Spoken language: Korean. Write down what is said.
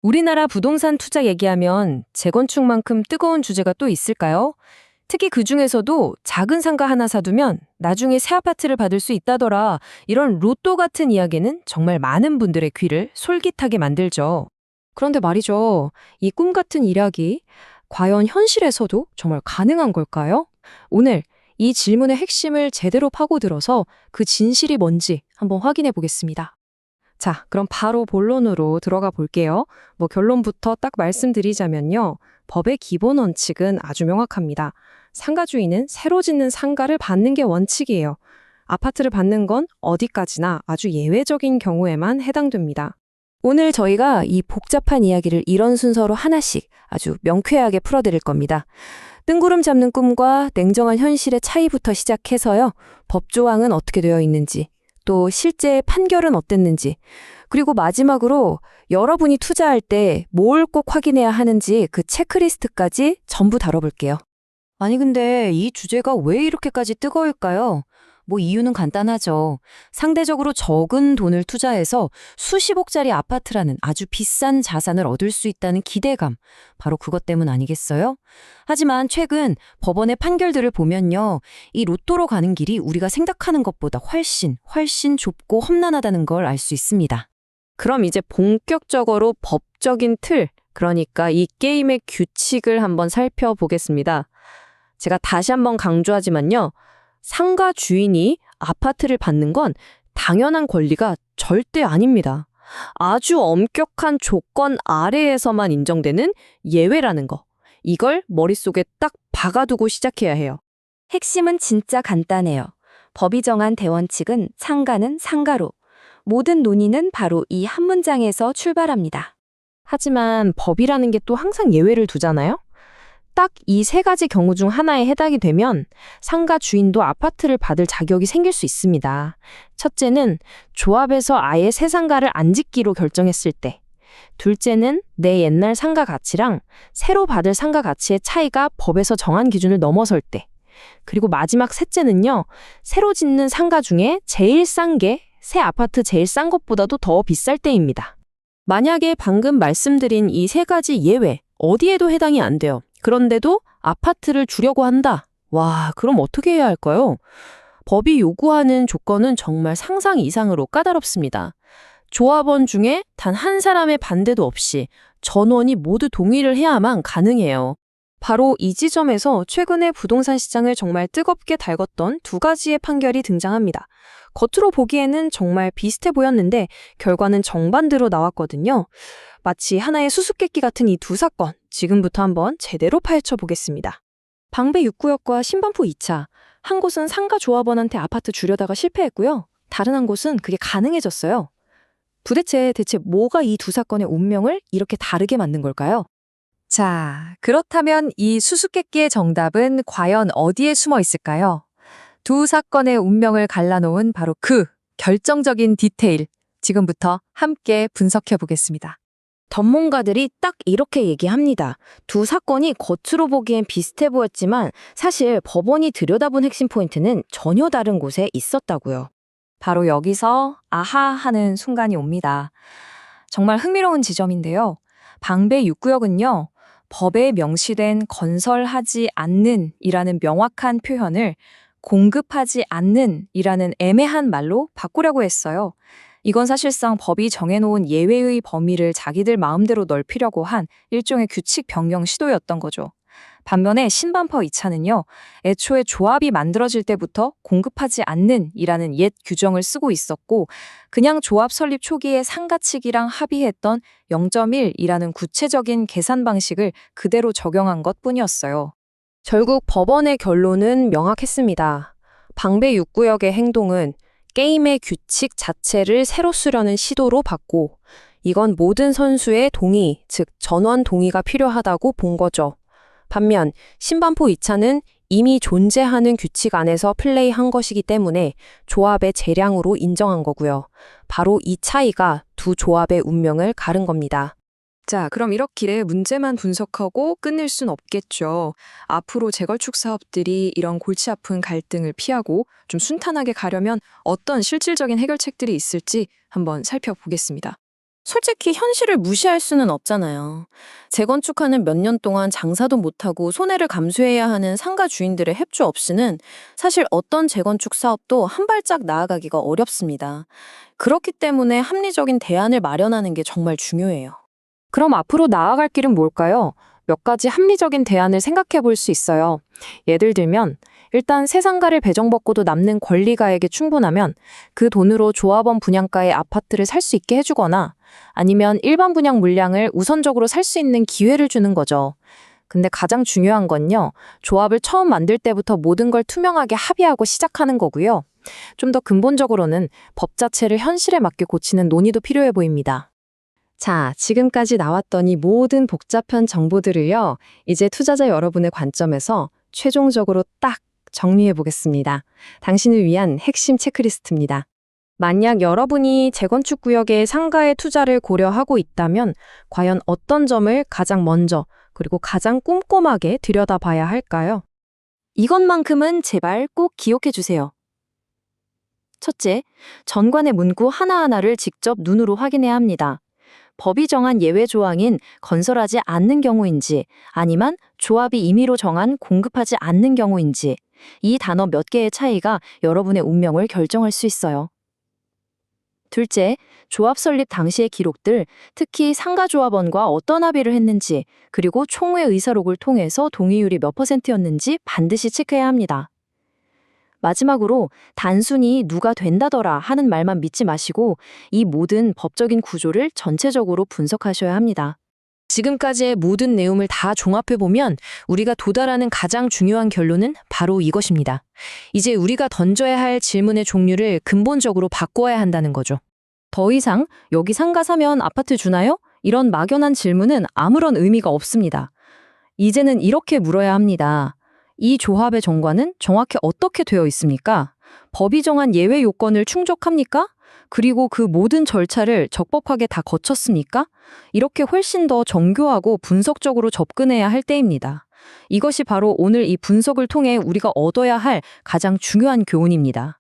우리나라 부동산 투자 얘기하면 재건축만큼 뜨거운 주제가 또 있을까요? 특히 그중에서도 작은 상가 하나 사두면 나중에 새 아파트를 받을 수 있다더라. 이런 로또 같은 이야기는 정말 많은 분들의 귀를 솔깃하게 만들죠. 그런데 말이죠. 이 꿈 같은 이야기, 과연 현실에서도 정말 가능한 걸까요? 오늘 이 질문의 핵심을 제대로 파고들어서 그 진실이 뭔지 한번 확인해 보겠습니다. 자, 그럼 바로 본론으로 들어가 볼게요. 결론부터 딱 말씀드리자면요. 법의 기본 원칙은 아주 명확합니다. 상가 주인은 새로 짓는 상가를 받는 게 원칙이에요. 아파트를 받는 건 어디까지나 아주 예외적인 경우에만 해당됩니다. 오늘 저희가 이 복잡한 이야기를 이런 순서로 하나씩 아주 명쾌하게 풀어드릴 겁니다. 뜬구름 잡는 꿈과 냉정한 현실의 차이부터 시작해서요. 법조항은 어떻게 되어 있는지, 또 실제 판결은 어땠는지, 그리고 마지막으로 여러분이 투자할 때 뭘 꼭 확인해야 하는지 그 체크리스트까지 전부 다뤄볼게요. 아니 근데 이 주제가 왜 이렇게까지 뜨거울까요? 이유는 간단하죠. 상대적으로 적은 돈을 투자해서 수십억짜리 아파트라는 아주 비싼 자산을 얻을 수 있다는 기대감. 바로 그것 때문 아니겠어요? 하지만 최근 법원의 판결들을 보면요. 이 로또로 가는 길이 우리가 생각하는 것보다 훨씬 좁고 험난하다는 걸 알 수 있습니다. 그럼 이제 본격적으로 법적인 틀, 그러니까 이 게임의 규칙을 한번 살펴보겠습니다. 제가 다시 한번 강조하지만요. 상가 주인이 아파트를 받는 건 당연한 권리가 절대 아닙니다. 아주 엄격한 조건 아래에서만 인정되는 예외라는 거. 이걸 머릿속에 딱 박아두고 시작해야 해요. 핵심은 진짜 간단해요. 법이 정한 대원칙은 상가는 상가로. 모든 논의는 바로 이 한 문장에서 출발합니다. 하지만 법이라는 게 또 항상 예외를 두잖아요? 딱 이 세 가지 경우 중 하나에 해당이 되면 상가 주인도 아파트를 받을 자격이 생길 수 있습니다. 첫째는 조합에서 아예 새 상가를 안 짓기로 결정했을 때. 둘째는 내 옛날 상가 가치랑 새로 받을 상가 가치의 차이가 법에서 정한 기준을 넘어설 때. 그리고 마지막 셋째는요. 새로 짓는 상가 중에 제일 싼 게 새 아파트 제일 싼 것보다도 더 비쌀 때입니다. 만약에 방금 말씀드린 이 세 가지 예외, 어디에도 해당이 안 돼요. 그런데도 아파트를 주려고 한다. 와, 그럼 어떻게 해야 할까요? 법이 요구하는 조건은 정말 상상 이상으로 까다롭습니다. 조합원 중에 단 한 사람의 반대도 없이 전원이 모두 동의를 해야만 가능해요. 바로 이 지점에서 최근에 부동산 시장을 정말 뜨겁게 달궜던 두 가지의 판결이 등장합니다. 겉으로 보기에는 정말 비슷해 보였는데 결과는 정반대로 나왔거든요. 마치 하나의 수수께끼 같은 이 두 사건, 지금부터 한번 제대로 파헤쳐 보겠습니다. 방배 6구역과 신반포 2차. 한 곳은 상가 조합원한테 아파트 주려다가 실패했고요. 다른 한 곳은 그게 가능해졌어요. 대체 뭐가 이 두 사건의 운명을 이렇게 다르게 만든 걸까요? 자, 그렇다면 이 수수께끼의 정답은 과연 어디에 숨어 있을까요? 두 사건의 운명을 갈라놓은 바로 그 결정적인 디테일, 지금부터 함께 분석해 보겠습니다. 전문가들이 딱 이렇게 얘기합니다. 두 사건이 겉으로 보기엔 비슷해 보였지만 사실 법원이 들여다본 핵심 포인트는 전혀 다른 곳에 있었다고요. 바로 여기서 아하 하는 순간이 옵니다. 정말 흥미로운 지점인데요. 방배 6구역은요. 법에 명시된 건설하지 않는 이라는 명확한 표현을 공급하지 않는 이라는 애매한 말로 바꾸려고 했어요. 이건 사실상 법이 정해놓은 예외의 범위를 자기들 마음대로 넓히려고 한 일종의 규칙 변경 시도였던 거죠. 반면에 신반포 2차는요. 애초에 조합이 만들어질 때부터 공급하지 않는 이라는 옛 규정을 쓰고 있었고 그냥 조합 설립 초기에 상가 측이랑 합의했던 0.1이라는 구체적인 계산 방식을 그대로 적용한 것뿐이었어요. 결국 법원의 결론은 명확했습니다. 방배 6구역의 행동은 게임의 규칙 자체를 새로 쓰려는 시도로 봤고 이건 모든 선수의 동의, 즉 전원 동의가 필요하다고 본 거죠. 반면 신반포 2차는 이미 존재하는 규칙 안에서 플레이한 것이기 때문에 조합의 재량으로 인정한 거고요. 바로 이 차이가 두 조합의 운명을 가른 겁니다. 자, 그럼 이렇게 문제만 분석하고 끝낼 순 없겠죠. 앞으로 재건축 사업들이 이런 골치 아픈 갈등을 피하고 좀 순탄하게 가려면 어떤 실질적인 해결책들이 있을지 한번 살펴보겠습니다. 솔직히 현실을 무시할 수는 없잖아요. 재건축하는 몇 년 동안 장사도 못하고 손해를 감수해야 하는 상가 주인들의 협조 없이는 사실 어떤 재건축 사업도 한 발짝 나아가기가 어렵습니다. 그렇기 때문에 합리적인 대안을 마련하는 게 정말 중요해요. 그럼 앞으로 나아갈 길은 뭘까요? 몇 가지 합리적인 대안을 생각해 볼 수 있어요. 예를 들면 일단 새 상가를 배정받고도 남는 권리가액이 충분하면 그 돈으로 조합원 분양가의 아파트를 살 수 있게 해주거나 아니면 일반 분양 물량을 우선적으로 살 수 있는 기회를 주는 거죠. 근데 가장 중요한 건요, 조합을 처음 만들 때부터 모든 걸 투명하게 합의하고 시작하는 거고요. 좀 더 근본적으로는 법 자체를 현실에 맞게 고치는 논의도 필요해 보입니다. 자, 지금까지 나왔던 이 모든 복잡한 정보들을요, 이제 투자자 여러분의 관점에서 최종적으로 딱 정리해 보겠습니다. 당신을 위한 핵심 체크리스트입니다. 만약 여러분이 재건축 구역의 상가에 투자를 고려하고 있다면 과연 어떤 점을 가장 먼저 그리고 가장 꼼꼼하게 들여다봐야 할까요? 이것만큼은 제발 꼭 기억해 주세요. 첫째, 전관의 문구 하나하나를 직접 눈으로 확인해야 합니다. 법이 정한 예외 조항인 건설하지 않는 경우인지 아니면 조합이 임의로 정한 공급하지 않는 경우인지 이 단어 몇 개의 차이가 여러분의 운명을 결정할 수 있어요. 둘째, 조합 설립 당시의 기록들, 특히 상가조합원과 어떤 합의를 했는지, 그리고 총회 의사록을 통해서 동의율이 몇 %였는지 반드시 체크해야 합니다. 마지막으로 단순히 누가 된다더라 하는 말만 믿지 마시고 이 모든 법적인 구조를 전체적으로 분석하셔야 합니다. 지금까지의 모든 내용을 다 종합해보면 우리가 도달하는 가장 중요한 결론은 바로 이것입니다. 이제 우리가 던져야 할 질문의 종류를 근본적으로 바꿔야 한다는 거죠. 더 이상 여기 상가 사면 아파트 주나요? 이런 막연한 질문은 아무런 의미가 없습니다. 이제는 이렇게 물어야 합니다. 이 조합의 정관은 정확히 어떻게 되어 있습니까? 법이 정한 예외 요건을 충족합니까? 그리고 그 모든 절차를 적법하게 다 거쳤습니까? 이렇게 훨씬 더 정교하고 분석적으로 접근해야 할 때입니다. 이것이 바로 오늘 이 분석을 통해 우리가 얻어야 할 가장 중요한 교훈입니다.